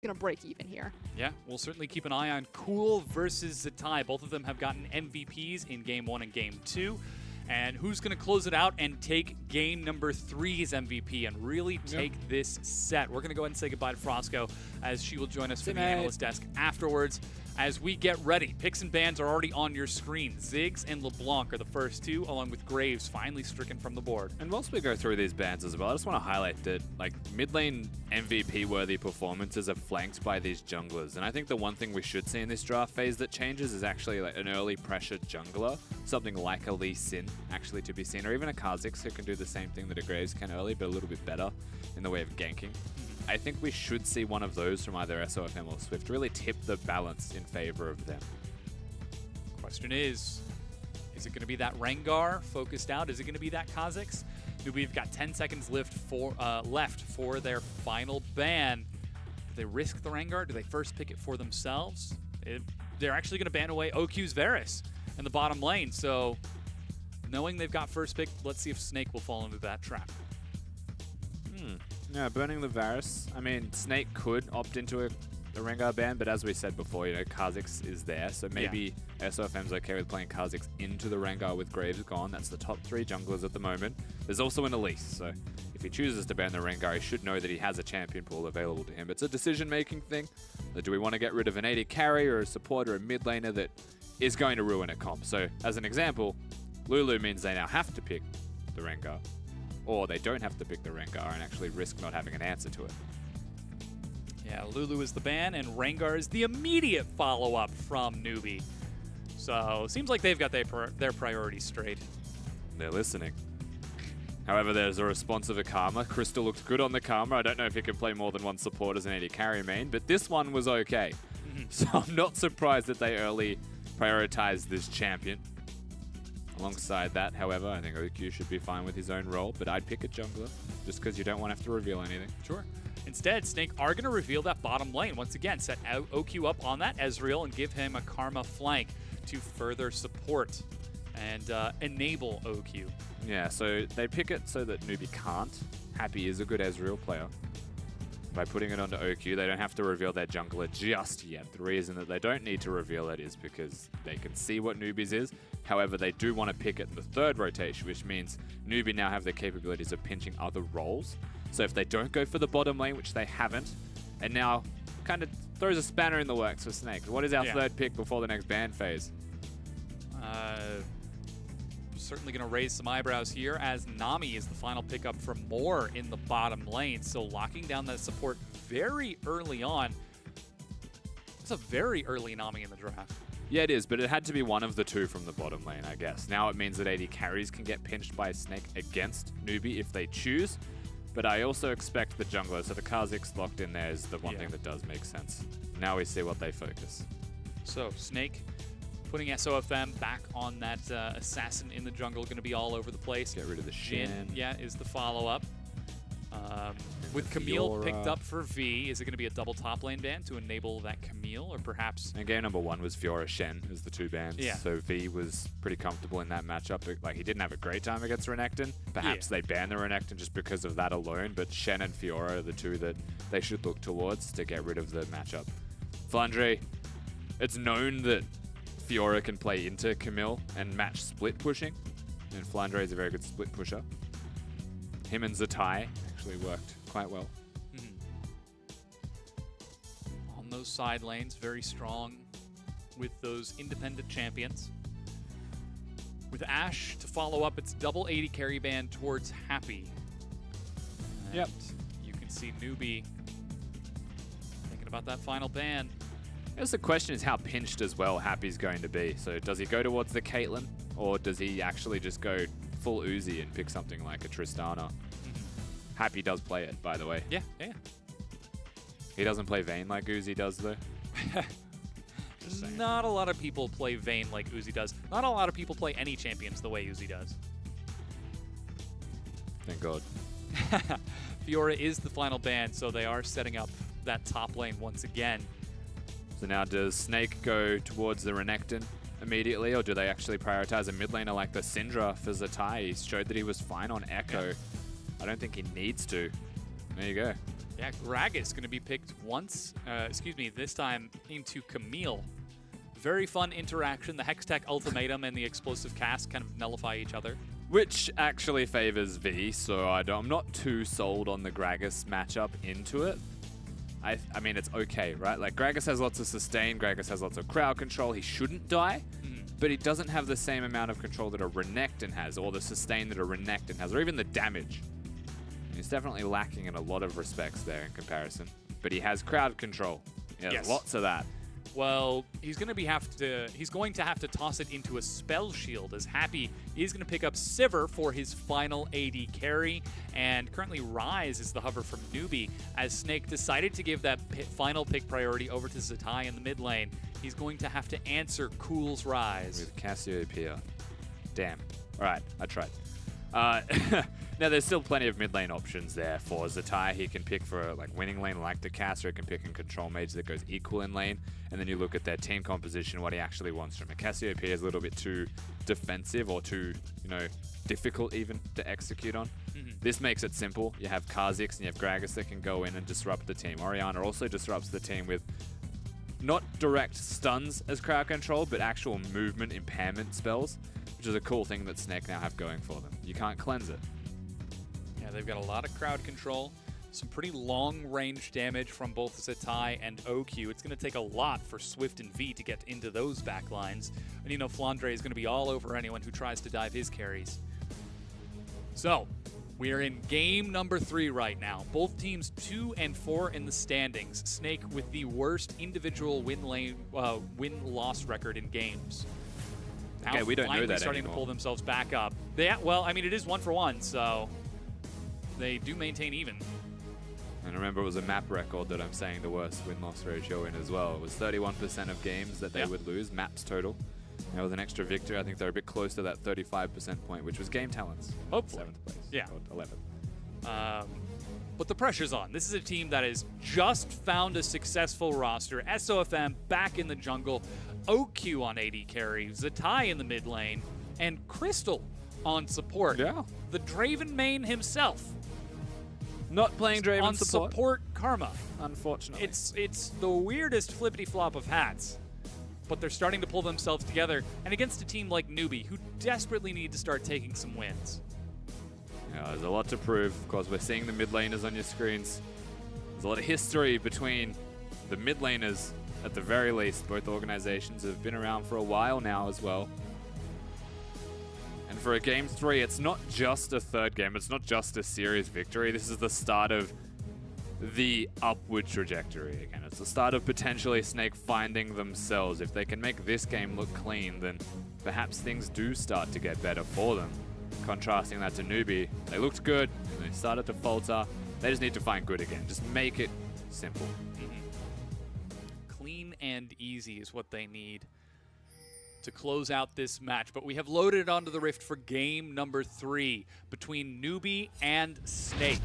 going to break even here. Yeah, we'll certainly keep an eye on Cool versus Zatai. Both of them have gotten MVPs in Game 1 and Game 2. And who's going to close it out and take game number 3's MVP and really take this set? We're going to go ahead and say goodbye to Frosco as she will join us for the analyst desk afterwards. As we get ready, picks and bans are already on your screen. Ziggs and LeBlanc are the first two, along with Graves finally stricken from the board. And whilst we go through these bans as well, I just want to highlight that mid lane MVP-worthy performances are flanked by these junglers. And I think the one thing we should see in this draft phase that changes is actually an early pressured jungler, something like a Lee Sin actually to be seen, or even a Kha'Zix who can do the same thing that a Graves can early, but a little bit better in the way of ganking. I think we should see one of those from either SOFM or Swift really tip the balance in favor of them. Question is it going to be that Rengar focused out? Is it going to be that Kha'Zix? We've got 10 seconds left for their final ban. Do they risk the Rengar? Do they first pick it for themselves? They're actually going to ban away OQ's Varus in the bottom lane. So knowing they've got first pick, let's see if Snake will fall into that trap. Yeah, burning the Varus. I mean, Snake could opt into a Rengar ban, but as we said before, Kha'Zix is there, so maybe SOFM's okay with playing Kha'Zix into the Rengar with Graves gone. That's the top 3 junglers at the moment. There's also an Elise, so if he chooses to ban the Rengar, he should know that he has a champion pool available to him. It's a decision-making thing. Do we want to get rid of an AD carry or a support or a mid laner that is going to ruin a comp? So, as an example, Lulu means they now have to pick the Rengar. Or they don't have to pick the Rengar and actually risk not having an answer to it. Yeah, Lulu is the ban, and Rengar is the immediate follow-up from Newbee. So, seems like they've got their priorities straight. They're listening. However, there's a response of a Karma. Crystal looked good on the Karma. I don't know if he can play more than one support as an AD carry main, but this one was okay. So I'm not surprised that they early prioritized this champion. Alongside that, however, I think OQ should be fine with his own role, but I'd pick a jungler just because you don't want to have to reveal anything. Sure. Instead, Snake are going to reveal that bottom lane. Once again, set OQ up on that Ezreal and give him a Karma flank to further support and enable OQ. Yeah, so they pick it so that Newbee can't. Happy is a good Ezreal player. By putting it onto OQ, they don't have to reveal their jungler just yet. The reason that they don't need to reveal it is because they can see what Newbee's is. However, they do want to pick it in the 3rd rotation, which means Newbee now have the capabilities of pinching other roles. So if they don't go for the bottom lane, which they haven't, and now kind of throws a spanner in the works for Snake. What is our 3rd pick before the next ban phase? Certainly going to raise some eyebrows here as Nami is the final pickup for Moore in the bottom lane. So locking down that support very early on. It's a very early Nami in the draft. Yeah, it is, but it had to be one of the 2 from the bottom lane, I guess. Now it means that AD carries can get pinched by Snake against Newbee if they choose. But I also expect the jungler, so the Kha'Zix locked in there is the one thing that does make sense. Now we see what they focus. So Snake putting SOFM back on that assassin in the jungle, going to be all over the place. Get rid of the Shin. Yeah, is the follow-up. With Camille picked up for V, is it going to be a double top lane ban to enable that Camille, or perhaps... And game number 1 was Fiora Shen as the 2 bans. Yeah. So V was pretty comfortable in that matchup. Like, he didn't have a great time against Renekton. Perhaps they ban the Renekton just because of that alone, but Shen and Fiora are the 2 that they should look towards to get rid of the matchup. Flandre, it's known that Fiora can play into Camille and match split pushing, and Flandre is a very good split pusher. Him and Zatai actually worked quite well. On those side lanes, very strong with those independent champions. With Ashe to follow up, it's double 80 carry ban towards Happy. And you can see Newbee thinking about that final ban. I guess the question is how pinched as well Happy's going to be. So does he go towards the Caitlyn, or does he actually just go full Uzi and pick something like a Tristana? Happy does play it, by the way. Yeah. He doesn't play Vayne like Uzi does, though. Not a lot of people play Vayne like Uzi does. Not a lot of people play any champions the way Uzi does. Thank God. Fiora is the final ban, so they are setting up that top lane once again. So now does Snake go towards the Renekton immediately, or do they actually prioritize a mid laner like the Syndra for Zatai? He showed that he was fine on Echo. I don't think he needs to. There you go. Yeah, Gragas going to be picked once, this time into Camille. Very fun interaction. The Hextech Ultimatum and the Explosive Cast kind of nullify each other. Which actually favors V, so I'm not too sold on the Gragas matchup into it. I mean, it's okay, right? Like, Gragas has lots of sustain, Gragas has lots of crowd control. He shouldn't die, but he doesn't have the same amount of control that a Renekton has, or the sustain that a Renekton has, or even the damage. He's definitely lacking in a lot of respects there in comparison. But he has crowd control. He has lots of that. Well, he's going to have to toss it into a spell shield, as Happy is going to pick up Sivir for his final AD carry, and currently Rise is the hover from Newbee, as Snake decided to give that final pick priority over to Zatai in the mid lane. He's going to have to answer Cool's Rise. With Cassiopeia. Damn. All right, I tried. Now, there's still plenty of mid lane options there for Zatai. He can pick for like winning lane like the caster. He can pick in control mage that goes equal in lane. And then you look at their team composition, what he actually wants from it. Cassiopeia is a little bit too defensive or too, difficult even to execute on. This makes it simple. You have Kha'Zix and you have Gragas that can go in and disrupt the team. Orianna also disrupts the team with not direct stuns as crowd control, but actual movement impairment spells, which is a cool thing that Snake now have going for them. You can't cleanse it. Yeah, they've got a lot of crowd control, some pretty long-range damage from both Zatai and OQ. It's going to take a lot for Swift and V to get into those backlines. And Flandre is going to be all over anyone who tries to dive his carries. So, we are in game number 3 right now. Both teams 2 and 4 in the standings. Snake with the worst individual win-loss record in games. Now okay, we don't know that starting anymore. To pull themselves back up. Well, I mean, it is 1-for-1, so they do maintain even. And remember, it was a map record that I'm saying the worst win-loss ratio in as well. It was 31% of games that they would lose, maps total. Now with an extra victory, I think they're a bit close to that 35% point, which was game talents. Hopefully. 7th place. Yeah. Or 11th. But the pressure's on. This is a team that has just found a successful roster. SOFM back in the jungle, OQ on AD carry, Zatai in the mid lane, and Crystal on support. Yeah. The Draven main himself. Not playing Draven on support Karma. Unfortunately. It's the weirdest flippity-flop of hats. But they're starting to pull themselves together, and against a team like Newbee, who desperately need to start taking some wins. Yeah, there's a lot to prove. Of course, we're seeing the mid laners on your screens. There's a lot of history between the mid laners, at the very least. Both organizations have been around for a while now as well. And for a game 3, it's not just a third game. It's not just a series victory. This is the start of the upward trajectory again. It's the start of potentially Snake finding themselves. If they can make this game look clean, then perhaps things do start to get better for them. Contrasting that to Newbee, they looked good, and they started to falter. They just need to find good again. Just make it simple. Clean and easy is what they need to close out this match. But we have loaded onto the Rift for game number 3 between Newbee and Snake.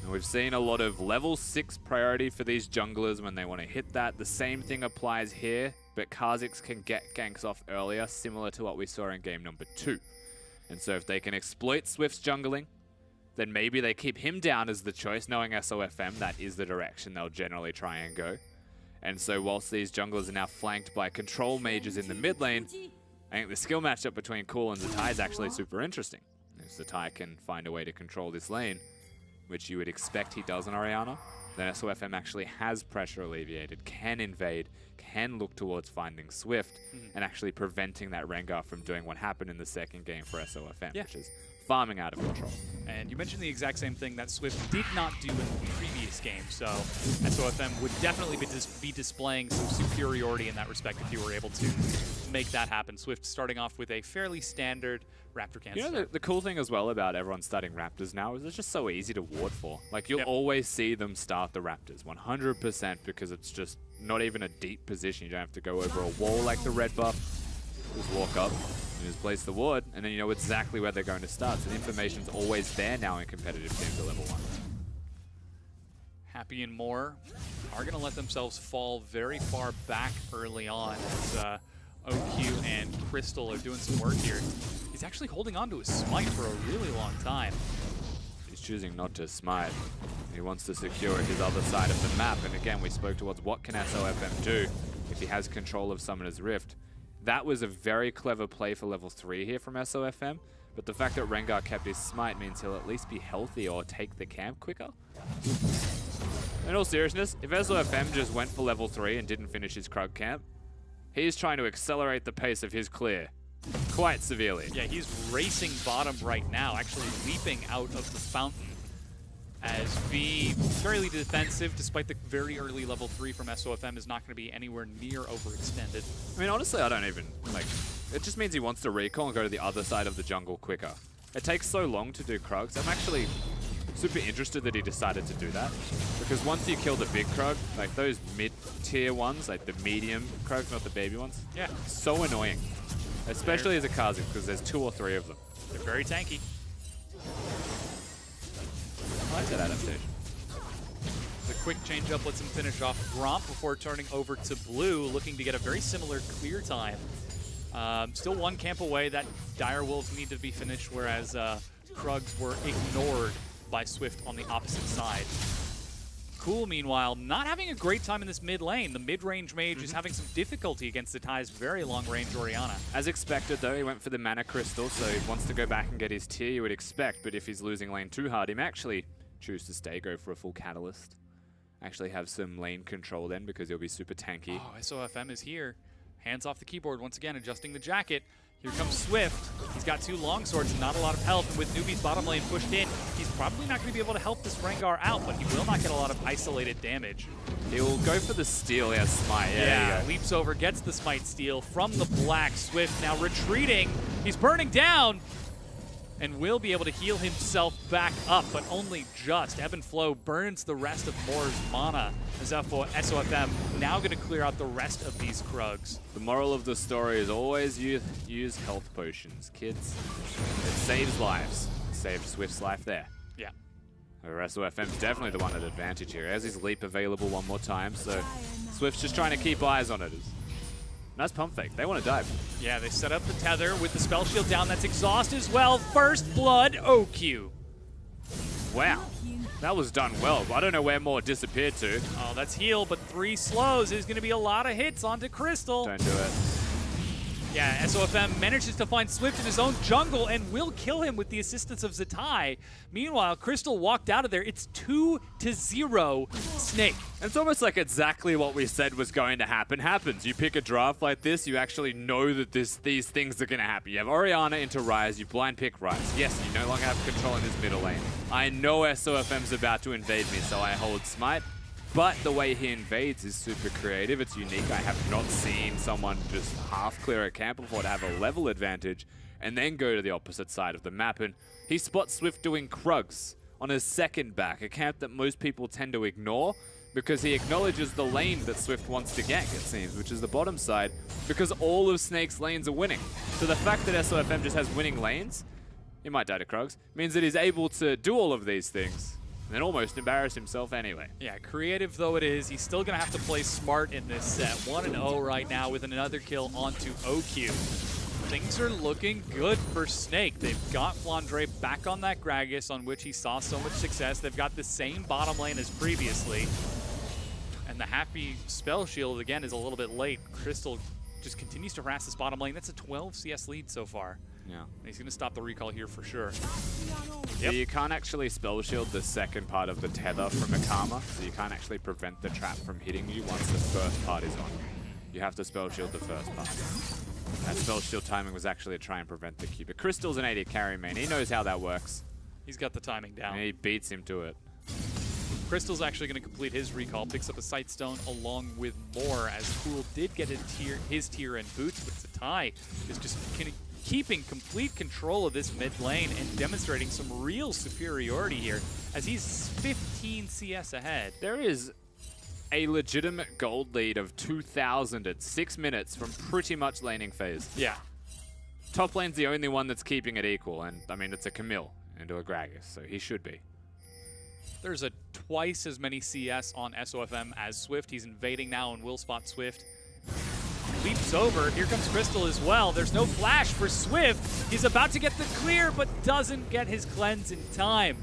And we've seen a lot of level 6 priority for these junglers when they want to hit that. The same thing applies here, but Kha'Zix can get ganks off earlier, similar to what we saw in game number 2. And so if they can exploit Swift's jungling, then maybe they keep him down as the choice, knowing SOFM, that is the direction they'll generally try and go. And so whilst these junglers are now flanked by control mages in the mid lane, I think the skill matchup between Cool and Zatai is actually super interesting. If Zatai can find a way to control this lane, which you would expect he does on Orianna, then SOFM actually has pressure alleviated, can invade, can look towards finding Swift, and actually preventing that Rengar from doing what happened in the second game for SOFM, which is farming out of control. And you mentioned the exact same thing that Swift did not do in the previous game, so SOFM would definitely be displaying some superiority in that respect if you were able to make that happen. Swift starting off with a fairly standard Raptor cancel. You know, the cool thing as well about everyone starting Raptors now is it's just so easy to ward for. Like, you'll always see them start the Raptors, 100%, because it's just not even a deep position. You don't have to go over a wall like the red buff. Just walk up and just place the ward, and then you know exactly where they're going to start. So the information's always there now in competitive games at level 1. Happy and More are going to let themselves fall very far back early on as OQ and Crystal are doing some work here. He's actually holding on to his smite for a really long time. He's choosing not to smite. He wants to secure his other side of the map. And again, we spoke towards what can SOFM do if he has control of Summoner's Rift. That was a very clever play for level 3 here from SOFM. But the fact that Rengar kept his smite means he'll at least be healthy or take the camp quicker. In all seriousness, if SOFM just went for level 3 and didn't finish his Krug camp, he's trying to accelerate the pace of his clear quite severely. Yeah, he's racing bottom right now, actually leaping out of the fountain. As V, fairly defensive, despite the very early level 3 from SOFM, is not going to be anywhere near overextended. I mean, honestly, I don't even, like, it just means he wants to recall and go to the other side of the jungle quicker. It takes so long to do Krugs. I'm actually super interested that he decided to do that. Because once you kill the big Krug, like those mid-tier ones, like the medium Krugs, not the baby ones, yeah, so annoying. Especially as a Kha'Zix, because there's 2 or 3 of them. They're very tanky. I like that adaptation. The quick change up lets him finish off Gromp before turning over to Blue, looking to get a very similar clear time. Still 1 camp away. That Dire Wolves need to be finished, whereas Krugs were ignored by Swift on the opposite side. Cool, meanwhile, not having a great time in this mid lane. The mid-range mage is having some difficulty against the Tai's very long-range Orianna. As expected, though, he went for the mana crystal, so he wants to go back and get his tier, you would expect. But if he's losing lane too hard, he may actually choose to stay, go for a full catalyst. Actually have some lane control then, because he'll be super tanky. Oh, SOFM is here. Hands off the keyboard once again, adjusting the jacket. Here comes Swift. He's got 2 longswords and not a lot of health. And with Newbee's bottom lane pushed in, he's probably not going to be able to help this Rengar out, but he will not get a lot of isolated damage. He'll go for the steal. He has smite. Yeah, leaps over, gets the smite steal from the black. Swift now retreating. He's burning down and will be able to heal himself back up, but only just. Ebb and Flow burns the rest of Moore's mana. As for SOFM, now going to clear out the rest of these Krugs. The moral of the story is always use health potions, kids. It saves lives. Saved Swift's life there. Yeah. SOFM's definitely the one at advantage here. He has his leap available one more time, so Swift's just trying to keep eyes on it. Nice pump fake. They want to dive. Yeah, they set up the tether with the spell shield down. That's exhaust as well. First blood, OQ. Wow. That was done well. I don't know where more disappeared to. Oh, that's heal, but 3 slows is going to be a lot of hits onto Crystal. Don't do it. Yeah, SOFM manages to find Swift in his own jungle and will kill him with the assistance of Zatai. Meanwhile, Crystal walked out of there. It's 2-0 Snake. It's almost like exactly what we said was going to happen happens. You pick a draft like this, you actually know that these things are going to happen. You have Orianna into Ryze, you blind pick Ryze. Yes, you no longer have control in this middle lane. I know SOFM's about to invade me, so I hold Smite. But the way he invades is super creative. It's unique. I have not seen someone just half clear a camp before to have a level advantage and then go to the opposite side of the map. And he spots Swift doing Krugs on his second back, a camp that most people tend to ignore because he acknowledges the lane that Swift wants to gank, it seems, which is the bottom side, because all of Snake's lanes are winning. So the fact that SOFM just has winning lanes, he might die to Krugs, means that he's able to do all of these things and then almost embarrass himself anyway. Yeah, creative though it is, he's still going to have to play smart in this set. 1-0 right now with another kill onto OQ. Things are looking good for Snake. They've got Flandre back on that Gragas on which he saw so much success. They've got the same bottom lane as previously. And the happy spell shield again is a little bit late. Crystal just continues to harass this bottom lane. That's a 12 CS lead so far. Yeah. And he's going to stop the recall here for sure. Yep. You can't actually spell shield the second part of the tether from a Karma, so you can't actually prevent the trap from hitting you once the first part is on. You have to spell shield the first part. That spell shield timing was actually to try and prevent the Q. But Crystal's an AD carry main. He knows how that works. He's got the timing down. And he beats him to it. Crystal's actually going to complete his recall, picks up a Sightstone along with more, as Cool did get his tier in boots, but Zatai is just keeping complete control of this mid lane and demonstrating some real superiority here as he's 15 CS ahead. There is a legitimate gold lead of 2,000 at 6 minutes from pretty much laning phase. Yeah. Top lane's the only one that's keeping it equal, and I mean, it's a Camille into a Gragas, so he should be. There's a twice as many CS on SOFM as Swift. He's invading now and will spot Swift. Leaps over. Here comes Crystal as well. There's no flash for Swift. He's about to get the clear, but doesn't get his cleanse in time.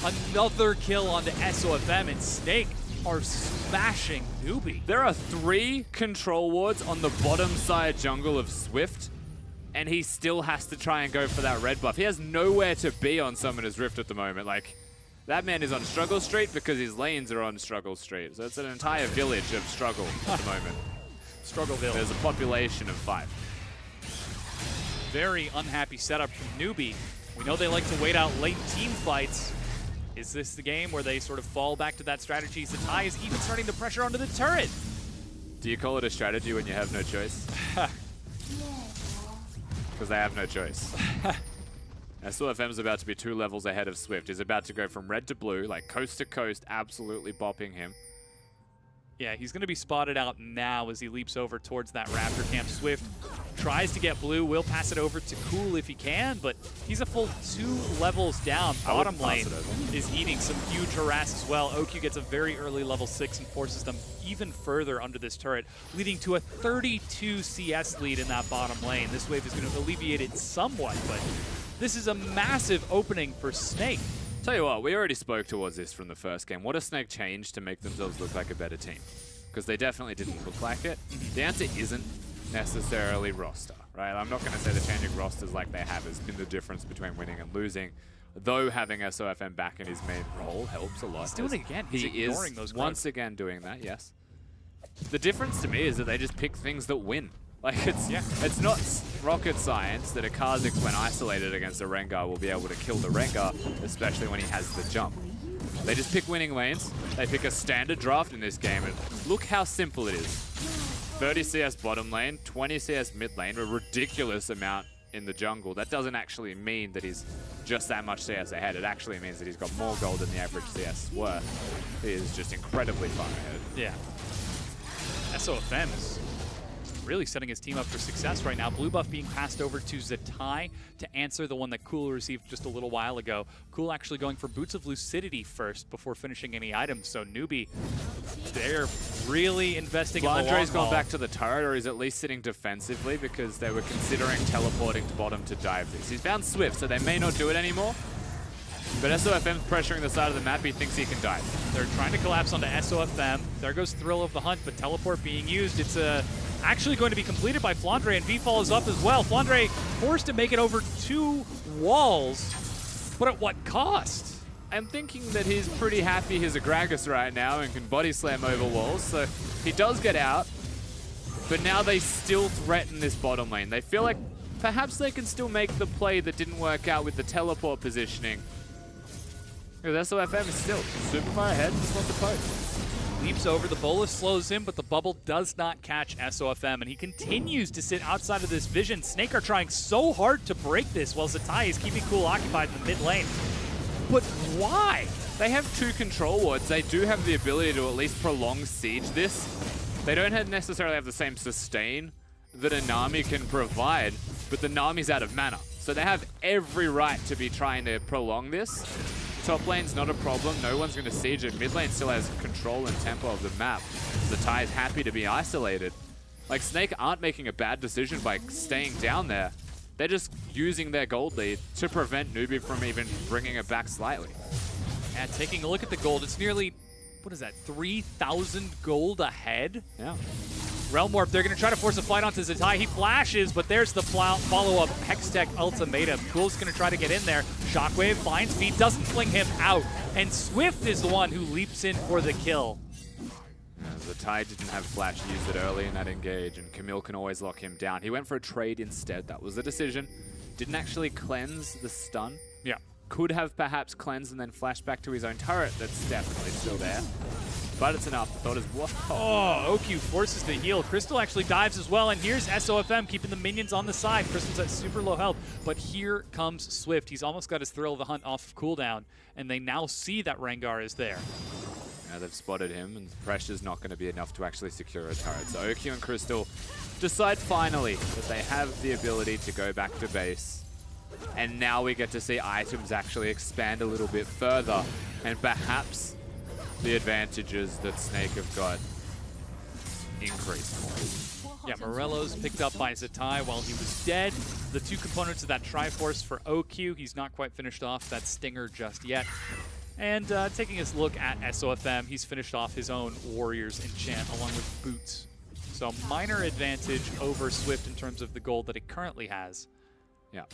Another kill onto SOFM, and Snake are smashing Newbee. There are 3 control wards on the bottom side jungle of Swift, and he still has to try and go for that red buff. He has nowhere to be on Summoner's Rift at the moment. Like, that man is on Struggle Street because his lanes are on Struggle Street. So it's an entire village of struggle at the moment. Struggleville. There's a population of 5. Very unhappy setup from Newbee. We know they like to wait out late team fights. Is this the game where they sort of fall back to that strategy? Zatai is even starting to pressure onto the turret. Do you call it a strategy when you have no choice? Because they have no choice. SOFM's about to be 2 levels ahead of Swift. He's about to go from red to blue, like coast to coast, absolutely bopping him. Yeah, he's going to be spotted out now as he leaps over towards that Raptor camp. Swift tries to get blue, will pass it over to Cool if he can, but he's a full 2 levels down. Bottom lane is eating some huge harass as well. OQ gets a very early level 6 and forces them even further under this turret, leading to a 32 CS lead in that bottom lane. This wave is going to alleviate it somewhat, but this is a massive opening for Snake. Tell you what, we already spoke towards this from the first game. What does Snake change to make themselves look like a better team? Because they definitely didn't look like it. The answer isn't necessarily roster, right? I'm not going to say the changing rosters like they have has been the difference between winning and losing, though having SOFM back in his main role helps a lot. He's doing it again. He's He ignoring is those growths. once again doing that, yes. The difference to me is that they just pick things that win. Like, it's not rocket science that a Kha'Zix, when isolated against a Rengar, will be able to kill the Rengar, especially when he has the jump. They just pick winning lanes. They pick a standard draft in this game, and look how simple it is. 30 CS bottom lane, 20 CS mid lane, a ridiculous amount in the jungle. That doesn't actually mean that he's just that much CS ahead. It actually means that he's got more gold than the average CS worth. He is just incredibly far ahead. Yeah. SOFM is really setting his team up for success right now. Blue buff being passed over to Zatai to answer the one that Cool received just a little while ago. Cool actually going for Boots of Lucidity first before finishing any items. So Newbee, they're really investing in the long Flandre's gone haul. back to the turret, or he's at least sitting defensively because they were considering teleporting to bottom to dive this. He's found Swift, so they may not do it anymore. But SOFM's pressuring the side of the map. He thinks he can dive. They're trying to collapse onto SOFM. There goes Thrill of the Hunt, but teleport being used. It's actually going to be completed by Flandre, and V-Fall is up as well. Flandre forced to make it over 2 walls, but at what cost? I'm thinking that he's pretty happy he's a Gragas right now and can body slam over walls, so he does get out. But now they still threaten this bottom lane. They feel like perhaps they can still make the play that didn't work out with the teleport positioning. Because SOFM is still super far ahead, just wants to poke. Leaps over, the bolus slows him, but the bubble does not catch SOFM, and he continues to sit outside of this vision. Snake are trying so hard to break this, while Zatai is keeping Cool occupied in the mid lane. But why? They have 2 control wards. They do have the ability to at least prolong siege this. They don't necessarily have the same sustain that a Nami can provide, but the Nami's out of mana. So they have every right to be trying to prolong this. Top lane's not a problem. No one's going to siege it. Mid lane still has control and tempo of the map. Zatai is happy to be isolated. Like, Snake aren't making a bad decision by staying down there. They're just using their gold lead to prevent Newbee from even bringing it back slightly. And taking a look at the gold, it's nearly, what is that, 3,000 gold ahead? Yeah. Realm Warp, they're going to try to force a fight onto Zatai. He flashes, but there's the follow-up Hextech Ultimatum. Cool's going to try to get in there. Shockwave finds feet, doesn't fling him out. And Swift is the one who leaps in for the kill. Zatai didn't have flash, used it early in that engage, and Camille can always lock him down. He went for a trade instead. That was the decision. Didn't actually cleanse the stun. Yeah. Could have perhaps cleansed and then flashed back to his own turret. That's definitely still there. But it's enough. Thought as well. Oh, OQ forces the heal. Crystal actually dives as well, and here's SOFM keeping the minions on the side. Crystal's at super low health, but here comes Swift. He's almost got his Thrill of the Hunt off of cooldown, and they now see that Rengar is there. Yeah, they've spotted him, and the pressure's not going to be enough to actually secure a turret. So OQ and Crystal decide finally that they have the ability to go back to base. And now we get to see items actually expand a little bit further, and perhaps the advantages that Snake have got increase more. Yeah, Morello's picked up by Zatai while he was dead. The 2 components of that Triforce for OQ. He's not quite finished off that Stinger just yet. And taking a look at SOFM, he's finished off his own Warriors enchant along with Boots. So minor advantage over Swift in terms of the gold that he currently has. Yeah.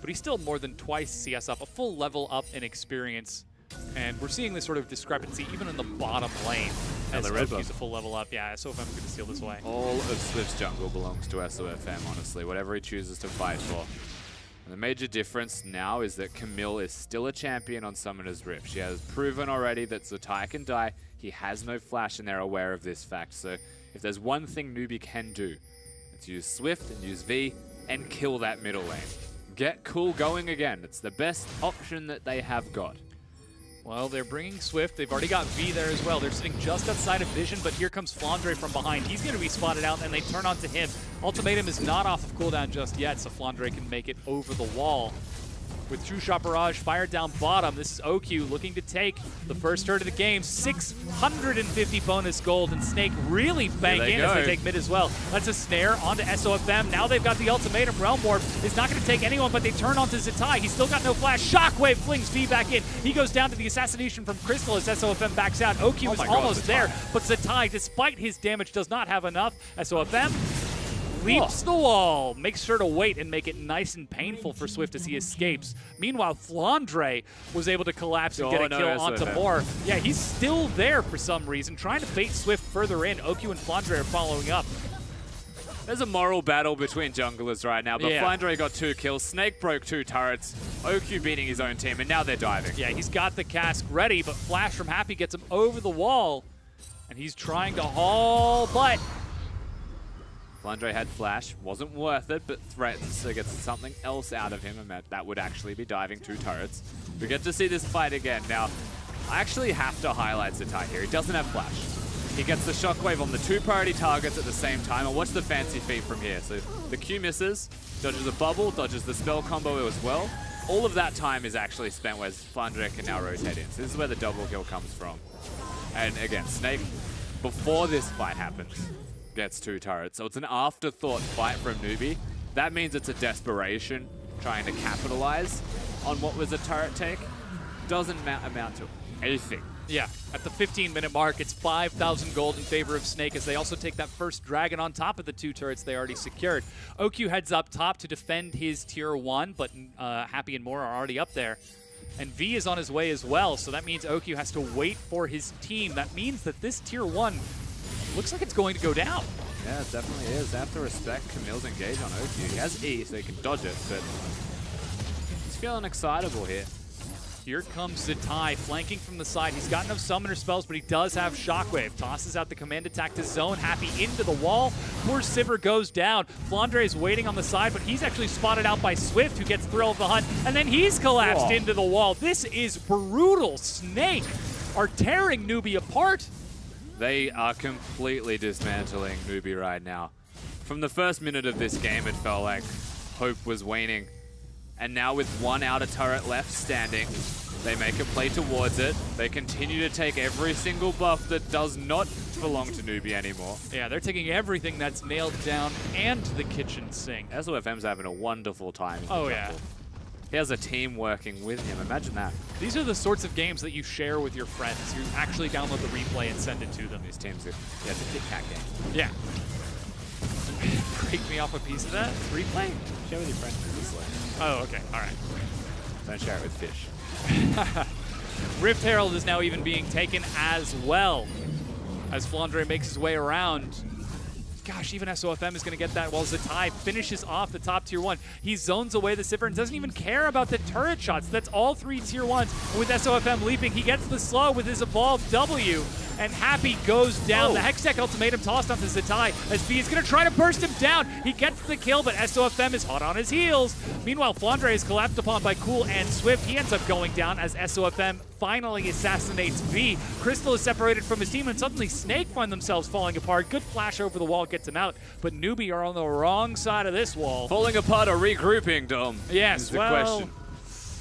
But he's still more than twice CS up, a full level up in experience. And we're seeing this sort of discrepancy even in the bottom lane. Yeah, as the red Oki's a full level up. Yeah, SOFM is going to steal this away. All of Swift's jungle belongs to SOFM, honestly, whatever he chooses to fight for. And the major difference now is that Camille is still a champion on Summoner's Rift. She has proven already that Zatai can die. He has no flash, and they're aware of this fact. So if there's one thing Newbee can do, it's use Swift and use V and kill that middle lane. Get Cool going again. It's the best option that they have got. Well, they're bringing Swift. They've already got V there as well. They're sitting just outside of vision, but here comes Flandre from behind. He's going to be spotted out, and they turn onto him. Ultimatum is not off of cooldown just yet, so Flandre can make it over the wall. With True Shot Barrage fired down bottom, this is OQ looking to take the first turret of the game. 650 bonus gold, and Snake really bank in as they take mid as well. That's a snare onto SOFM. Now they've got the ultimatum. Realm Warp is not going to take anyone, but they turn onto Zatai. He's still got no flash. Shockwave flings V back in. He goes down to the assassination from Crystal as SOFM backs out. OQ is almost there, but Zatai, despite his damage, does not have enough. SOFM leaps the wall, makes sure to wait and make it nice and painful for Swift as he escapes. Meanwhile, Flandre was able to collapse and get a kill onto Moore. Yeah, he's still there for some reason, trying to bait Swift further in. OQ and Flandre are following up. There's a moral battle between junglers right now, but Flandre got 2 kills, Snake broke 2 turrets, OQ beating his own team, and now they're diving. Yeah, he's got the cask ready, but Flash from Happy gets him over the wall, and he's trying to haul, but Flandre had flash, wasn't worth it, but threatens to get something else out of him, and that would actually be diving 2 turrets. We get to see this fight again. Now, I actually have to highlight Zatai here. He doesn't have flash. He gets the shockwave on the 2 priority targets at the same time, and watch the fancy feat from here. So the Q misses, dodges a bubble, dodges the spell combo as well. All of that time is actually spent where Flandre can now rotate in. So this is where the double kill comes from. And again, Snake, before this fight happens, gets 2 turrets. So it's an afterthought fight from Newbee. That means it's a desperation trying to capitalize on what was a turret take. Doesn't amount to anything. Yeah, at the 15-minute mark, it's 5,000 gold in favor of Snake as they also take that first dragon on top of the 2 turrets they already secured. OQ heads up top to defend his tier 1, but Happy and Moore are already up there. And V is on his way as well, so that means OQ has to wait for his team. That means that this tier 1 looks like it's going to go down. Yeah, it definitely is. They have to respect Camille's engage on OQ. He has E, so he can dodge it, but he's feeling excitable here. Here comes Zatai, flanking from the side. He's got no summoner spells, but he does have Shockwave. Tosses out the command attack to zone. Happy into the wall. Poor Sivir goes down. Flandre is waiting on the side, but he's actually spotted out by Swift, who gets Thrill of the Hunt, and then he's collapsed into the wall. This is brutal. Snake are tearing Newbee apart. They are completely dismantling Newbee right now. From the first minute of this game, it felt like hope was waning. And now with 1 outer turret left standing, they make a play towards it. They continue to take every single buff that does not belong to Newbee anymore. Yeah, they're taking everything that's nailed down and the kitchen sink. SOFM's having a wonderful time. Oh, yeah. He has a team working with him. Imagine that. These are the sorts of games that you share with your friends. You actually download the replay and send it to them. These teams, yeah, it's a Kit Kat game. Yeah. Break me off a piece of that? Replay? Share with your friends previously. Oh, okay. All right. Don't share it with fish. Rift Herald is now even being taken as well as Flandre makes his way around. Gosh, even SOFM is going to get that while Zatai finishes off the top tier 1. He zones away the Sivir and doesn't even care about the turret shots. That's all 3 tier 1s. And with SOFM leaping, he gets the slow with his evolved W. And Happy goes down. The Hextech ultimatum tossed onto Zatai as V is going to try to burst him down. He gets the kill, but SOFM is hot on his heels. Meanwhile, Flandre is collapsed upon by Cool and Swift. He ends up going down as SOFM finally assassinates V. Crystal is separated from his team, and suddenly Snake find themselves falling apart. Good flash over the wall gets him out, but Newbee are on the wrong side of this wall. Falling apart or regrouping, Dom? Yes, is the question.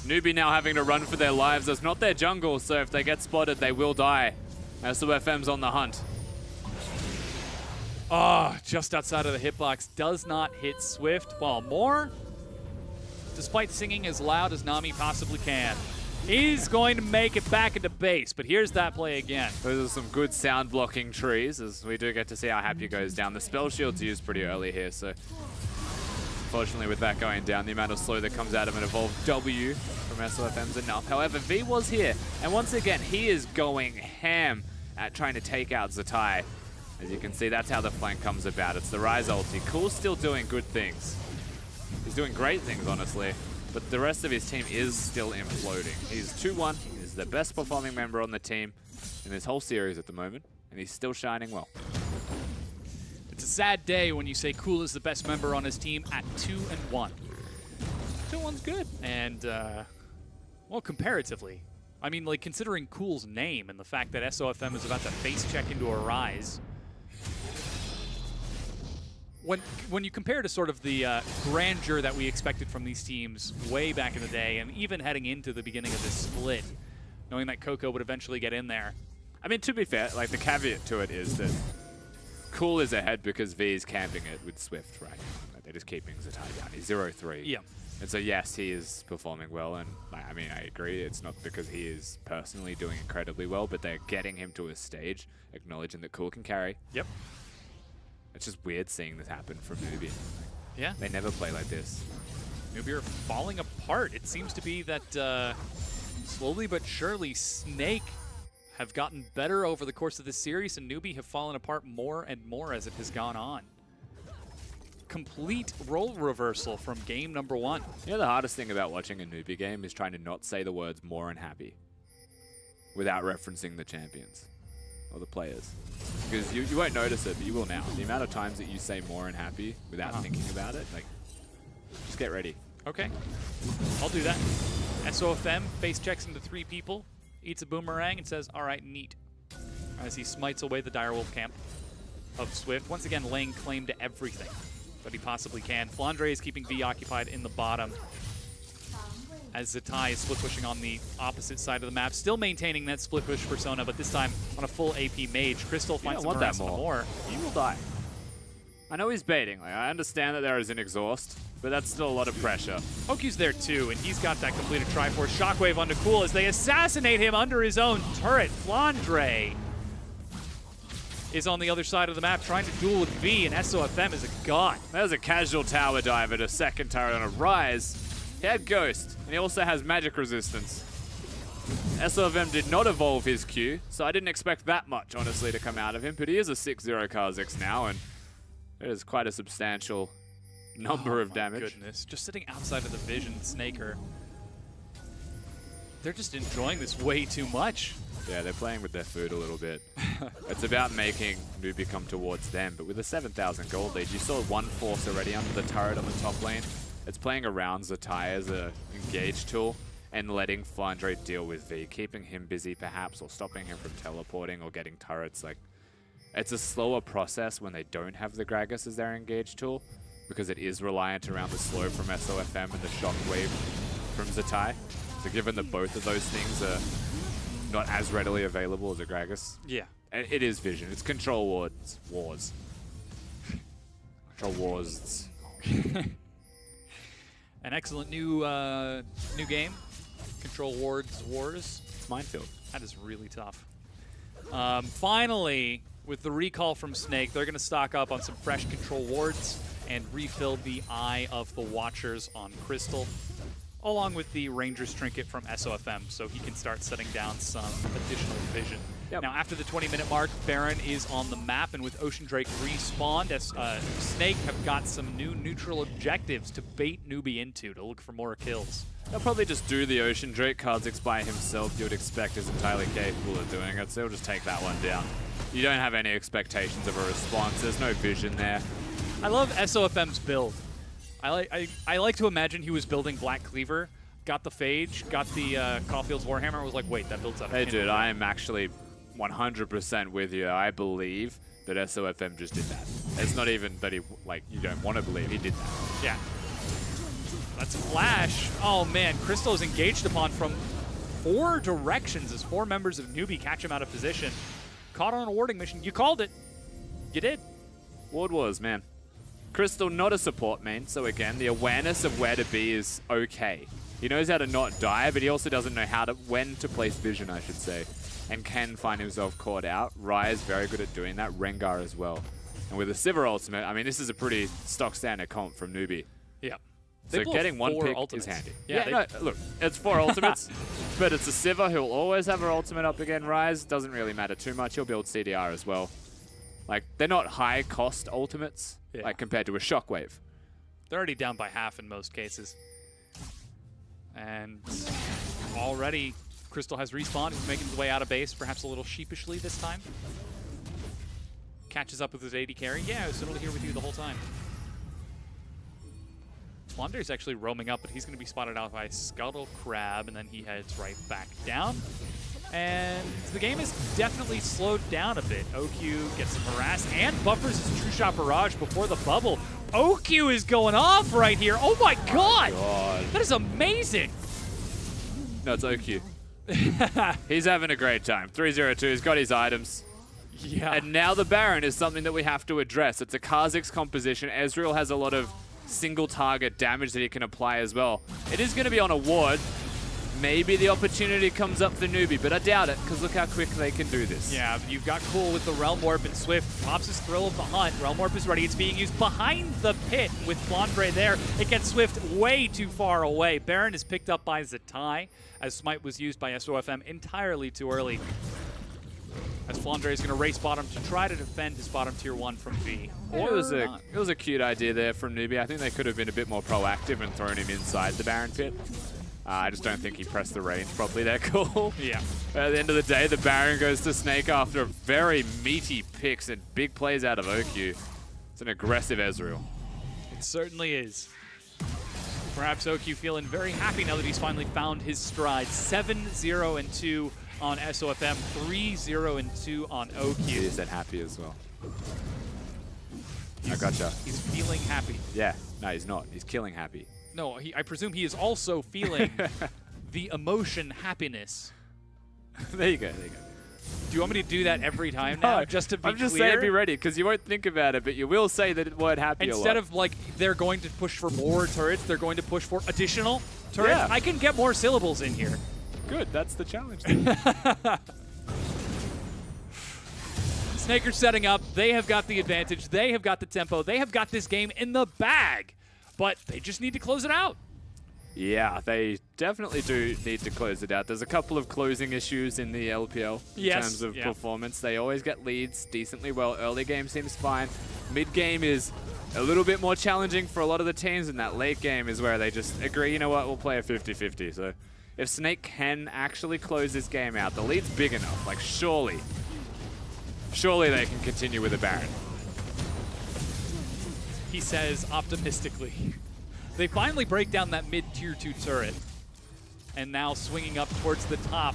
Newbee now having to run for their lives. It's not their jungle, so if they get spotted, they will die. SOFM's on the hunt. Oh, just outside of the hitbox. Does not hit Swift. While Moore, despite singing as loud as Nami possibly can, He's going to make it back into base, but here's that play again. Those are some good sound blocking trees, as we do get to see how Happy goes down. The spell shield's used pretty early here, so unfortunately with that going down, the amount of slow that comes out of an evolved W from SOFM's enough. However, V was here, and once again, he is going ham at trying to take out Zatai. As you can see, that's how the flank comes about. It's the Rise ulti. Cool's still doing good things. He's doing great things, honestly. But the rest of his team is still imploding. He's 2-1. He's the best performing member on the team in this whole series at the moment. And he's still shining well. It's a sad day when you say Cool is the best member on his team at 2-1. 2-1's good. And, well, comparatively. I mean, like, considering Cool's name and the fact that SOFM is about to face check into a Rise. When you compare to sort of the grandeur that we expected from these teams way back in the day, and even heading into the beginning of this split, knowing that Coco would eventually get in there. I mean, to be fair, like, the caveat to it is that Cool is ahead because V is camping it with Swift, right? Like, they're just keeping Zatai down. He's 0-3. Yeah. And so, yes, he is performing well, and I mean, I agree. It's not because he is personally doing incredibly well, but they're getting him to a stage, acknowledging that Cool can carry. Yep. It's just weird seeing this happen from Newbee. Yeah. They never play like this. Newbee are falling apart. It seems to be that slowly but surely Snake have gotten better over the course of this series, and Newbee have fallen apart more and more as it has gone on. Complete role reversal from game number 1. You know, the hardest thing about watching a Newbee game is trying to not say the words more and happy without referencing the champions or the players. Because you won't notice it, but you will now. The amount of times that you say more and happy without thinking about it, like, just get ready. Okay, I'll do that. SOFM face checks into 3 people, eats a boomerang, and says, all right, neat. As he smites away the direwolf camp of Swift, once again laying claim to everything that he possibly can. Flandre is keeping V occupied in the bottom, as Zatai is split pushing on the opposite side of the map, still maintaining that split push persona, but this time on a full AP mage. Crystal finds some harassment more. He will die. I know he's baiting. Like, I understand that there is an exhaust, but that's still a lot of pressure. Poku's there too, and he's got that completed Triforce Shockwave onto Cool as they assassinate him under his own turret. Flandre is on the other side of the map trying to duel with V, and SOFM is a god. There's a casual tower dive at a second turret on a Rise. He had Ghost, and he also has magic resistance. SOFM did not evolve his Q, so I didn't expect that much, honestly, to come out of him, but he is a 6-0 Kha'Zix now, and it is quite a substantial number of damage. Goodness, just sitting outside of the vision, Snaker. They're just enjoying this way too much. Yeah, they're playing with their food a little bit. It's about making Newbee come towards them, but with a 7,000 gold lead, you saw one force already under the turret on the top lane. It's playing around Zatai as an engage tool and letting Flandre deal with V, keeping him busy perhaps, or stopping him from teleporting or getting turrets. Like, it's a slower process when they don't have the Gragas as their engage tool, because it is reliant around the slow from SOFM and the shockwave from Zatai. So given that both of those things are not as readily available as a Gragas, yeah, it is vision. It's control wars. Control wars. An excellent new game. Control wards wars. It's minefield. That is really tough. Finally, with the recall from Snake, they're going to stock up on some fresh control wards and refill the Eye of the Watchers on Crystal, along with the Ranger's Trinket from SOFM, so he can start setting down some additional vision. Yep. Now, after the 20-minute mark, Baron is on the map, and with Ocean Drake respawned, as Snake have got some new neutral objectives to bait Newbee into to look for more kills. They'll probably just do the Ocean Drake. Kha'Zix by himself, you would expect, is entirely capable of doing it, so he'll just take that one down. You don't have any expectations of a response. There's no vision there. I love SOFM's build. I like to imagine he was building Black Cleaver, got the Phage, got the Caulfield's Warhammer, and was like, wait, that builds up. Hey, dude, I am actually 100% with you. I believe that SOFM just did that. It's not even that he, like, you don't want to believe. He did that. Yeah. That's Flash. Oh, man. Crystal is engaged upon from 4 directions as 4 members of Newbee catch him out of position. Caught on a warding mission. You called it. You did. Ward Wars, man. Crystal, not a support main, so again, the awareness of where to be is okay. He knows how to not die, but he also doesn't know when to place vision, I should say, and can find himself caught out. Rise very good at doing that. Rengar as well. And with a Sivir ultimate, I mean, this is a pretty stock standard comp from Newbee. Yeah. So getting one pick ultimates. is handy. Yeah, no, look, it's 4 ultimates, but it's a Sivir who'll always have her ultimate up again. Rise doesn't really matter too much. He'll build CDR as well. Like, they're not high-cost ultimates, like, compared to a Shockwave. They're already down by half in most cases. And already, Crystal has respawned. He's making his way out of base, perhaps a little sheepishly this time. Catches up with his AD carry. Yeah, I was totally here with you the whole time. Flonder's actually roaming up, but he's going to be spotted out by Scuttle Crab, and then he heads right back down. And the game is definitely slowed down a bit. OQ gets some harass and buffers his True Shot Barrage before the bubble. OQ is going off right here. Oh my god! That is amazing! No, it's OQ. He's having a great time. 302, he's got his items. Yeah. And now the Baron is something that we have to address. It's a Kha'Zix composition. Ezreal has a lot of single target damage that he can apply as well. It is going to be on a ward. Maybe the opportunity comes up for Newbee, but I doubt it, because look how quick they can do this. Yeah, you've got Cool with the Realm Warp, and Swift pops his Thrill of the Hunt. Realm Warp is ready. It's being used behind the pit with Flandre there. It gets Swift way too far away. Baron is picked up by Zatai, as Smite was used by SOFM entirely too early. As Flandre is going to race bottom to try to defend his bottom tier 1 from V. It was a cute idea there from Newbee. I think they could have been a bit more proactive and thrown him inside the Baron pit. I just don't think he pressed the range properly there, Cool. Yeah. At the end of the day, the Baron goes to Snake after very meaty picks and big plays out of OQ. It's an aggressive Ezreal. It certainly is. Perhaps OQ feeling very happy now that he's finally found his stride. 7-0-2 on SOFM, 3-0-2 on OQ. He is that happy as well. I gotcha. He's feeling happy. Yeah. No, he's not. He's killing happy. No, I presume he is also feeling the emotion happiness. There you go. There you go. Do you want me to do that every time now, just to be I'm just clear? saying be ready, because you won't think about it, but you will say that word happy a lot. Instead of, like, they're going to push for more turrets, they're going to push for additional turrets. Yeah. I can get more syllables in here. Good, that's the challenge. Snaker's setting up. They have got the advantage. They have got the tempo. They have got this game in the bag. But they just need to close it out. Yeah, they definitely do need to close it out. There's a couple of closing issues in the LPL in terms of performance. They always get leads decently well. Early game seems fine. Mid game is a little bit more challenging for a lot of the teams, and that late game is where they just agree, you know what, we'll play a 50-50. So if Snake can actually close this game out, the lead's big enough. Like, surely they can continue with a Baron. He says optimistically. They finally break down that mid-tier 2 turret. And now swinging up towards the top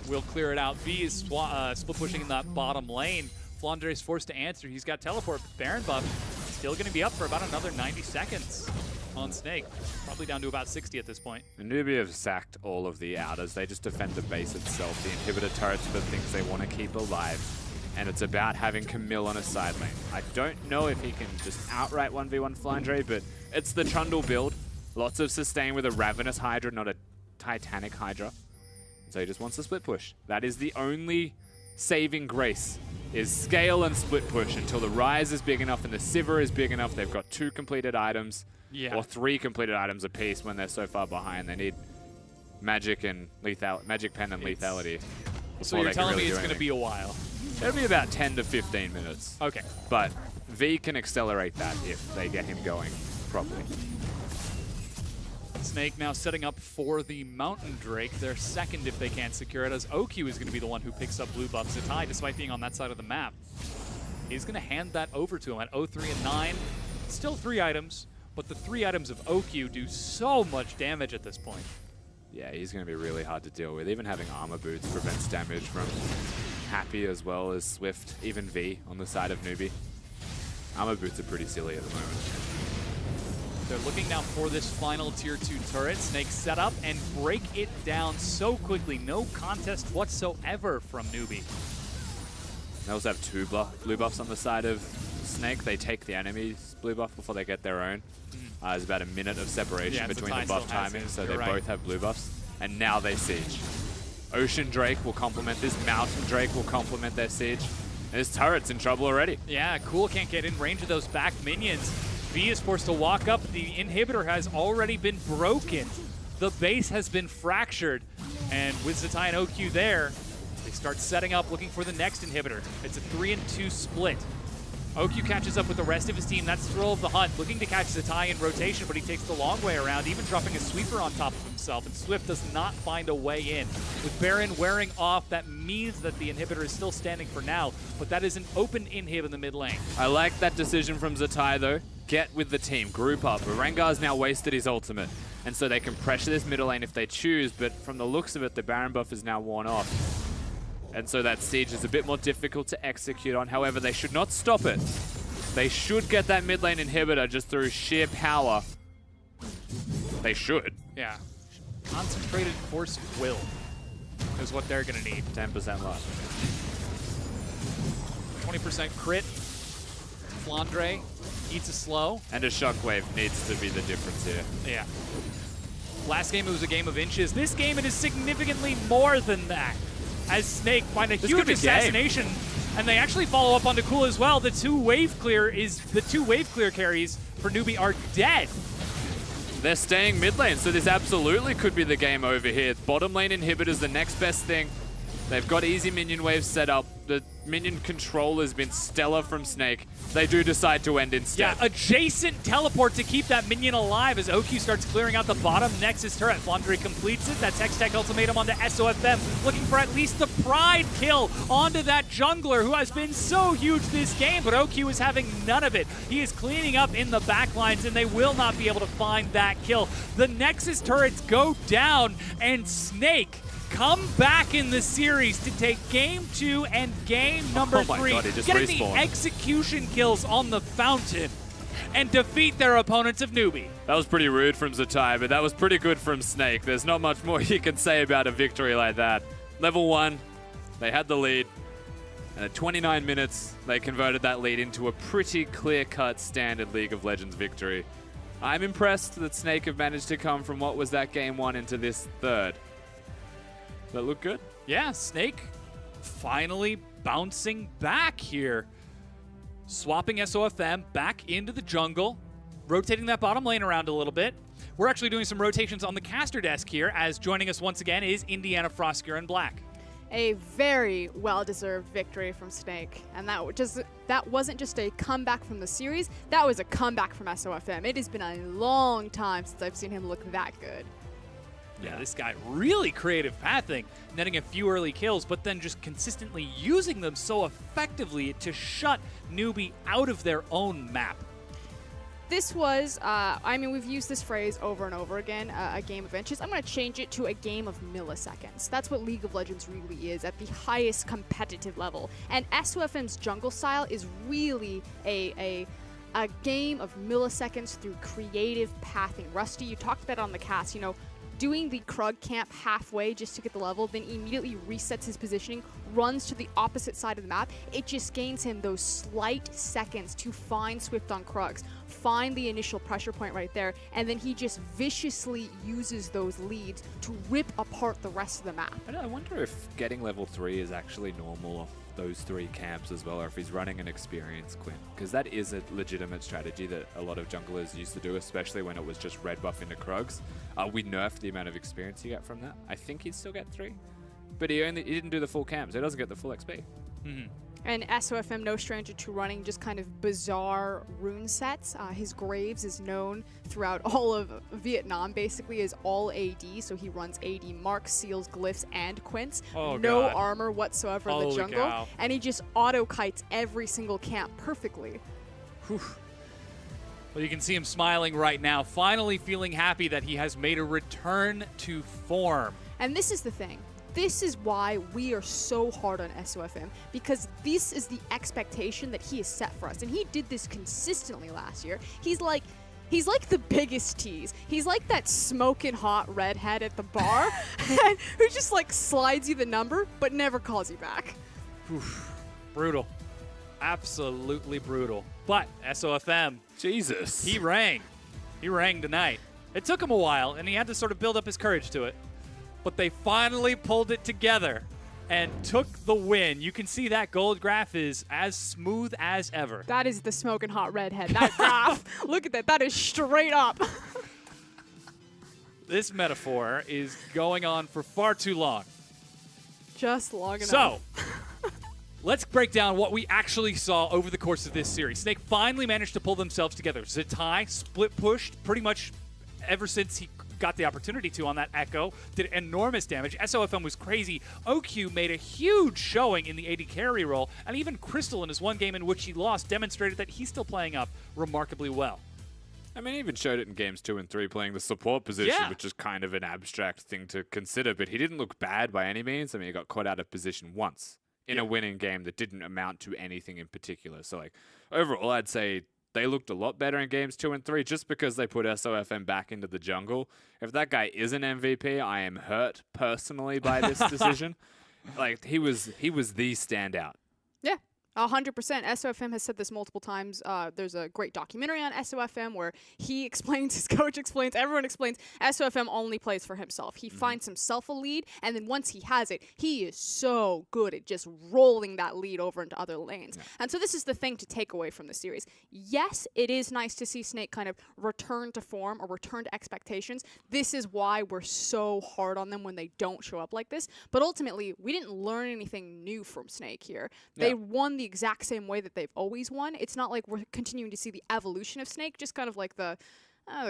will clear it out. V is split pushing in that bottom lane. Flandre is forced to answer. He's got teleport, but Baron buff still going to be up for about another 90 seconds on Snake. Probably down to about 60 at this point. The Newbee have sacked all of the outers. They just defend the base itself. The inhibitor turrets are the things they want to keep alive. And it's about having Camille on a side lane. I don't know if he can just outright 1v1 Flandre, but it's the Trundle build. Lots of sustain with a Ravenous Hydra, not a Titanic Hydra. So he just wants to split push. That is the only saving grace, is scale and split push until the Rise is big enough and the Sivir is big enough. They've got 2 completed items, or 3 completed items apiece when they're so far behind. They need Magic and Magic Pen and Lethality. So you're telling me it's going to be a while? It'll be about 10 to 15 minutes. Okay. But V can accelerate that if they get him going properly. Snake now setting up for the Mountain Drake. They're second if they can't secure it, as OQ is going to be the one who picks up blue buff. Zatai, despite being on that side of the map, he's going to hand that over to him at 0-3 and 9. Still 3 items, but the 3 items of OQ do so much damage at this point. Yeah, he's going to be really hard to deal with. Even having armor boots prevents damage from Happy as well as Swift, even V on the side of Newbee. Armor boots are pretty silly at the moment. They're looking now for this final tier 2 turret. Snake set up and break it down so quickly. No contest whatsoever from Newbee. They also have 2 blue buffs on the side of Snake. They take the enemies blue buff before they get their own. There's about a minute of separation between the buff timing, so they both have blue buffs. And now they siege. Ocean Drake will complement this. Mountain Drake will complement their siege. And his turret's in trouble already. Yeah, Cool can't get in range of those back minions. V is forced to walk up. The inhibitor has already been broken. The base has been fractured. And with Zatai and OQ there, they start setting up, looking for the next inhibitor. It's a 3-2 split. OQ catches up with the rest of his team. That's Thrill of the Hunt, looking to catch Zatai in rotation, but he takes the long way around, even dropping a sweeper on top of himself, and Swift does not find a way in. With Baron wearing off, that means that the inhibitor is still standing for now, but that is an open inhib in the mid lane. I like that decision from Zatai, though. Get with the team, group up. Rengar's now wasted his ultimate, and so they can pressure this middle lane if they choose, but from the looks of it, the Baron buff is now worn off. And so that siege is a bit more difficult to execute on. However, they should not stop it. They should get that mid lane inhibitor just through sheer power. They should. Yeah. Concentrated force of will is what they're going to need. 10% left. 20% crit. Flandre eats a slow. And a shockwave needs to be the difference here. Yeah. Last game, it was a game of inches. This game, it is significantly more than that. As Snake find a huge assassination, and they actually follow up onto Cool as well. The two wave clear carries for Newbee are dead. They're staying mid lane, so this absolutely could be the game over here. Bottom lane inhibitor's the next best thing. They've got easy minion waves set up. The minion control has been stellar from Snake. They do decide to end instead. Yeah, adjacent teleport to keep that minion alive as OQ starts clearing out the bottom Nexus turret. Flandre completes it. That's Hextech Ultimatum onto SOFM, looking for at least the Pride kill onto that jungler who has been so huge this game, but OQ is having none of it. He is cleaning up in the backlines, and they will not be able to find that kill. The Nexus turrets go down, and Snake come back in the series to take game 2 and game number 3, God, he just getting respawned. the execution kills on the fountain and defeat their opponents of Newbee. That was pretty rude from Zatai, but that was pretty good from Snake. There's not much more you can say about a victory like that. Level 1, they had the lead, and at 29 minutes, they converted that lead into a pretty clear-cut standard League of Legends victory. I'm impressed that Snake have managed to come from what was that game 1 into this third. That look good? Yeah, Snake finally bouncing back here. Swapping SOFM back into the jungle, rotating that bottom lane around a little bit. We're actually doing some rotations on the caster desk here, as joining us once again is Indiana Frostgear in black. A very well-deserved victory from Snake, and that wasn't just a comeback from the series, that was a comeback from SOFM. It has been a long time since I've seen him look that good. Yeah, this guy really creative pathing, netting a few early kills, but then just consistently using them so effectively to shut Newbee out of their own map. This was, I mean, we've used this phrase over and over again, a game of inches. I'm going to change it to a game of milliseconds. That's what League of Legends really is at the highest competitive level. And SOFM's jungle style is really a game of milliseconds through creative pathing. Rusty, you talked about it on the cast, you know, doing the Krug camp halfway just to get the level, then immediately resets his positioning, runs to the opposite side of the map. It just gains him those slight seconds to find Swift on Krugs, find the initial pressure point right there, and then he just viciously uses those leads to rip apart the rest of the map. I wonder if getting level 3 is actually normal off those 3 camps as well, or if he's running an experienced Quinn, because that is a legitimate strategy that a lot of junglers used to do, especially when it was just red buff into Krugs. We nerfed the amount of experience you get from that. I think he'd still get 3, but he didn't do the full camp, so he doesn't get the full XP. And SOFM, no stranger to running just kind of bizarre rune sets. His Graves is known throughout all of Vietnam, basically, as all AD. So he runs AD marks, seals, glyphs, and quints. Oh, no God. armor whatsoever in the Holy jungle. cow. And he just auto-kites every single camp perfectly. Whew. Well, you can see him smiling right now, finally feeling happy that he has made a return to form. And this is the thing. This is why we are so hard on SOFM, because this is the expectation that he has set for us. And he did this consistently last year. He's like the biggest tease. He's like that smoking hot redhead at the bar who just like slides you the number but never calls you back. Oof. Brutal. Absolutely brutal. But SOFM, Jesus. he rang. He rang tonight. It took him a while, and he had to sort of build up his courage to it. But they finally pulled it together and took the win. You can see that gold graph is as smooth as ever. That is the smoking hot redhead. That graph. Look at that. That is straight up. This metaphor is going on for far too long. Just long enough. So, let's break down what we actually saw over the course of this series. Snake finally managed to pull themselves together. Zatai split pushed pretty much ever since he got the opportunity to on that Echo. Did enormous damage. SOFM was crazy. OQ made a huge showing in the AD carry role, and even Crystal in his one game in which he lost demonstrated that he's still playing up remarkably well. I mean, he even showed it in games 2 and 3 playing the support position, Yeah. which is kind of an abstract thing to consider, but he didn't look bad by any means. I mean, he got caught out of position once in a winning game that didn't amount to anything in particular. So, like, overall, I'd say they looked a lot better in games 2 and 3 just because they put SOFM back into the jungle. If that guy is an MVP, I am hurt personally by this decision. Like, he was the standout. Yeah. 100%. SOFM has said this multiple times. There's a great documentary on SOFM where he explains, his coach explains, everyone explains, SOFM only plays for himself. He finds himself a lead, and then once he has it, he is so good at just rolling that lead over into other lanes. Yeah. And so this is the thing to take away from the series. Yes, it is nice to see Snake kind of return to form or return to expectations. This is why we're so hard on them when they don't show up like this. But ultimately, we didn't learn anything new from Snake here. They won the exact same way that they've always won. It's not like we're continuing to see the evolution of Snake, just kind of like the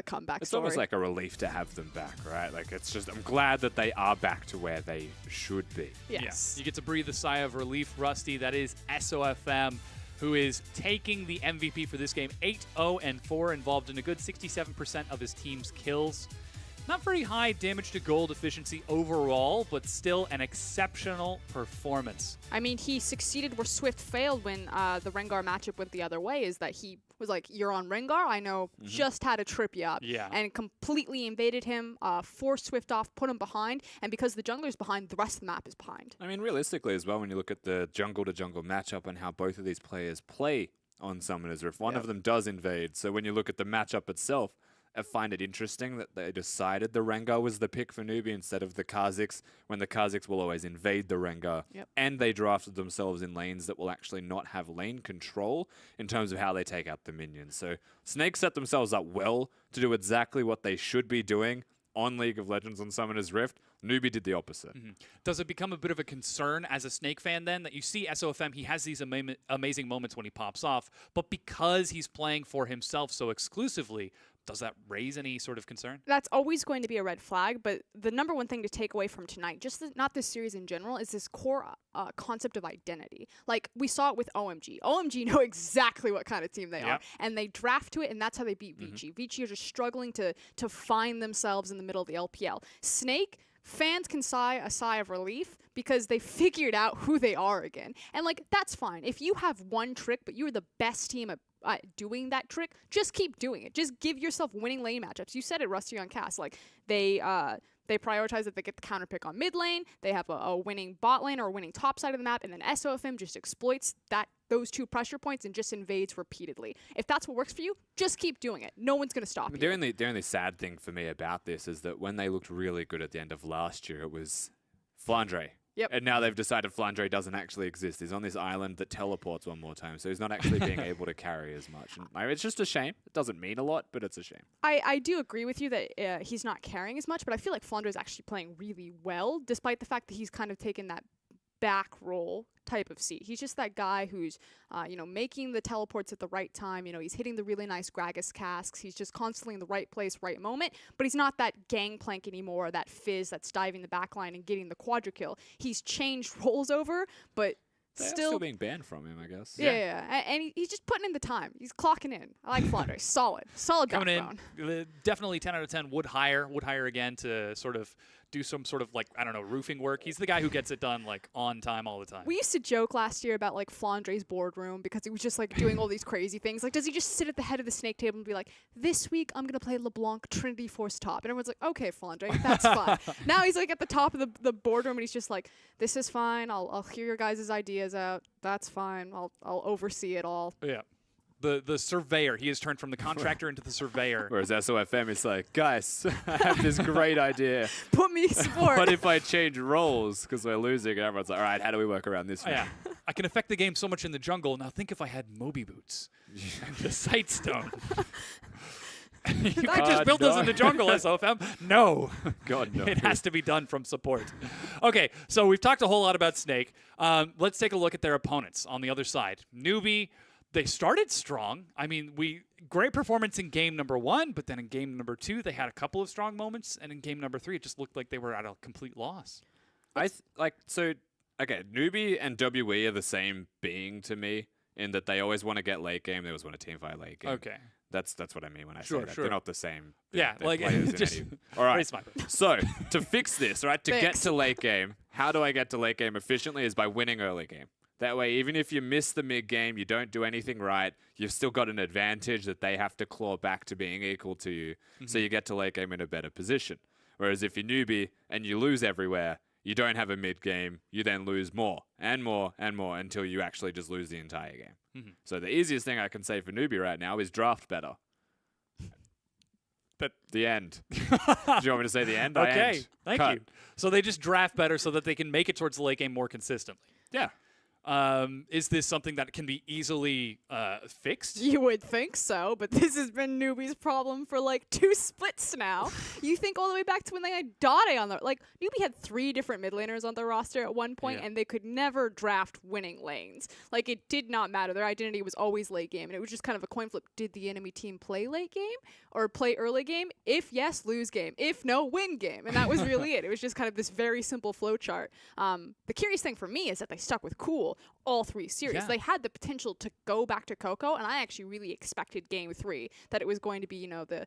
comeback It's story. almost like a relief to have them back, right? Like, it's just, I'm glad that they are back to where they should be. Yes. Yeah. You get to breathe a sigh of relief, Rusty. That is SOFM, who is taking the MVP for this game. 8-0-4, involved in a good 67% of his team's kills. Not very high damage to gold efficiency overall, but still an exceptional performance. I mean, he succeeded where Swift failed when the Rengar matchup went the other way, is that he was like, you're on Rengar, I know just how to trip you up. Yeah. And completely invaded him, forced Swift off, put him behind, and because the jungler's behind, the rest of the map is behind. I mean, realistically as well, when you look at the jungle-to-jungle matchup and how both of these players play on Summoner's Rift, one of them does invade. So when you look at the matchup itself, I find it interesting that they decided the Rengar was the pick for Newbee instead of the Kha'Zix, when the Kha'Zix will always invade the Rengar. And they drafted themselves in lanes that will actually not have lane control in terms of how they take out the minions. So Snake set themselves up well to do exactly what they should be doing on League of Legends on Summoner's Rift. Newbee did the opposite. Does it become a bit of a concern as a Snake fan then that you see SOFM, he has these amazing moments when he pops off, but because he's playing for himself so exclusively, does that raise any sort of concern? That's always going to be a red flag, but the number one thing to take away from tonight, just not this series in general, is this core concept of identity. Like, we saw it with OMG. OMG know exactly what kind of team they are, and they draft to it, and that's how they beat Vici. Vici are just struggling to find themselves in the middle of the LPL. Snake, fans can sigh a sigh of relief because they figured out who they are again. And, like, that's fine. If you have one trick, but you're the best team at doing that trick, just keep doing it. Just give yourself winning lane matchups. You said it, Rusty, on cast. Like, they prioritize that they get the counter pick on mid lane, they have a winning bot lane or a winning top side of the map, and then SOFM just exploits those two pressure points and just invades repeatedly. If that's what works for you, just keep doing it. No one's going to stop you. The only sad thing for me about this is that when they looked really good at the end of last year, it was Flandre. And now they've decided Flandre doesn't actually exist. He's on this island that teleports one more time, so he's not actually being able to carry as much. And it's just a shame. It doesn't mean a lot, but it's a shame. I do agree with you that he's not carrying as much, but I feel like Flandre is actually playing really well, despite the fact that he's kind of taken that back roll type of seat. He's just that guy who's, making the teleports at the right time. He's hitting the really nice Gragas casks. He's just constantly in the right place, right moment. But he's not that gangplank anymore, that Fizz that's diving the backline and getting the quadra kill. He's changed roles over, but They're still being banned from him, I guess. Yeah. And he's just putting in the time. He's clocking in. I like Flandre. Solid Coming backbone. in, definitely 10 out of 10. Would hire again to sort of do some sort of like, I don't know, roofing work. He's the guy who gets it done like on time all the time. We used to joke last year about like Flandre's boardroom because he was just like doing all these crazy things. Like, does he just sit at the head of the snake table and be like, this week I'm going to play LeBlanc Trinity Force top? And everyone's like, okay, Flandre, that's fine. Now he's like at the top of the boardroom and he's just like, this is fine. I'll hear your guys' ideas out. That's fine. I'll oversee it all. Yeah. The surveyor. He has turned from the contractor into the surveyor. Whereas SOFM is like, guys, I have this great idea. Put me support. What if I change roles because we're losing? And everyone's like, all right, how do we work around this? Oh, yeah. I can affect the game so much in the jungle. Now think if I had Moby boots and the sight stone. You could just build those in the jungle, SOFM. No. God, no. It has to be done from support. Okay, so we've talked a whole lot about Snake. Let's take a look at their opponents on the other side. Newbee. They started strong. I mean, great performance in game number 1, but then in game number 2, they had a couple of strong moments, and in game number 3, it just looked like they were at a complete loss. Okay, Newbee and WE are the same being to me in that they always want to get late game. They always want to teamfight late game. Okay. That's what I mean when I say that. Sure. They're not the same. Yeah, they're like players in just any- All right. raise my- So to fix this, right, to get Fix. to late game, how do I get to late game efficiently? Is by winning early game. That way, even if you miss the mid game, you don't do anything right, you've still got an advantage that they have to claw back to being equal to you. So you get to late game in a better position. Whereas if you're Newbee and you lose everywhere, you don't have a mid game, you then lose more and more and more until you actually just lose the entire game. So the easiest thing I can say for Newbee right now is draft better. But the end. Do you want me to say the end? I Okay, end. thank Cut. you. So they just draft better so that they can make it towards the late game more consistently. Yeah. Is this something that can be easily fixed? You would think so, but this has been Newbee's problem for like 2 splits now. You think all the way back to when they had Dade on their Newbee had 3 different mid laners on their roster at one point, and they could never draft winning lanes. Like, it did not matter. Their identity was always late game, and it was just kind of a coin flip. Did the enemy team play late game or play early game? If yes, lose game. If no, win game. And that was really it. It was just kind of this very simple flow chart. The curious thing for me is that they stuck with Cool all 3 series. Yeah. They had the potential to go back to Coco, and I actually really expected game 3 that it was going to be, the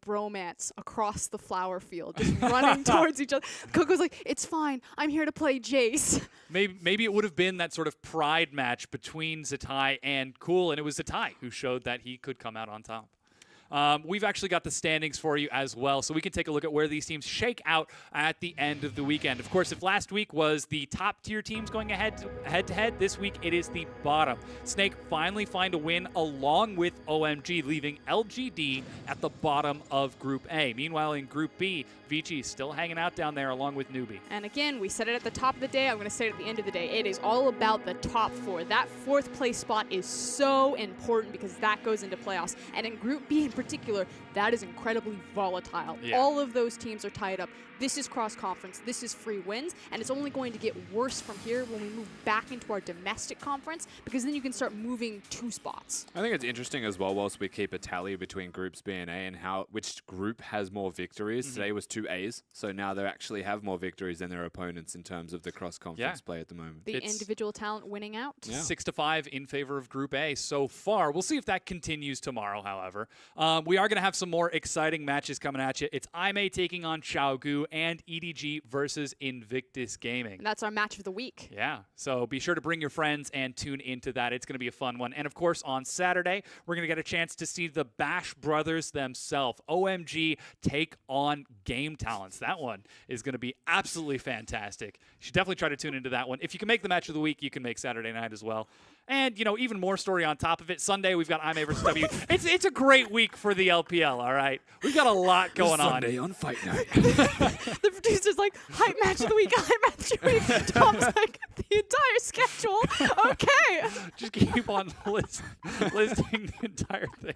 bromance across the flower field, just running towards each other. Coco's like, it's fine, I'm here to play Jace. Maybe it would have been that sort of pride match between Zatai and Cool, and it was Zatai who showed that he could come out on top. We've actually got the standings for you as well, so we can take a look at where these teams shake out at the end of the weekend. Of course, if last week was the top-tier teams going head-to-head, this week it is the bottom. Snake finally find a win along with OMG, leaving LGD at the bottom of Group A. Meanwhile, in Group B, Vici still hanging out down there along with Newbee. And again, we said it at the top of the day, I'm going to say it at the end of the day. It is all about the top 4. That 4th place spot is so important because that goes into playoffs. And in Group B in particular, that is incredibly volatile. Yeah. All of those teams are tied up. This is cross-conference. This is free wins. And it's only going to get worse from here when we move back into our domestic conference, because then you can start moving 2 spots. I think it's interesting as well, whilst we keep a tally between groups B and A and which group has more victories. Today was 2 A's, so now they actually have more victories than their opponents in terms of the cross-conference play at the moment. The individual talent winning out. Yeah. 6-5 in favor of Group A so far. We'll see if that continues tomorrow, however. We are going to have some more exciting matches coming at you. It's IMA taking on Xiaogu and EDG versus Invictus Gaming. And that's our match of the week. Yeah, so be sure to bring your friends and tune into that. It's going to be a fun one. And, of course, on Saturday, we're going to get a chance to see the Bash brothers themselves, OMG, take on Game Talents. That one is going to be absolutely fantastic. You should definitely try to tune into that one. If you can make the match of the week, you can make Saturday night as well. And, even more story on top of it. Sunday, we've got IMA versus W. It's a great week for the LPL, all right? We've got a lot going on. Sunday on Fight Night. The producer's like, hype match of the week, hype match of the week. Tom's like, the entire schedule? Okay. Just keep on listing the entire thing.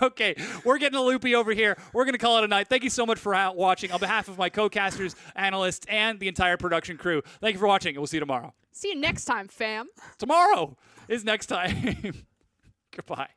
Okay, we're getting a loopy over here. We're going to call it a night. Thank you so much for watching. On behalf of my co-casters, analysts, and the entire production crew, thank you for watching, and we'll see you tomorrow. See you next time, fam. Tomorrow is next time. Goodbye.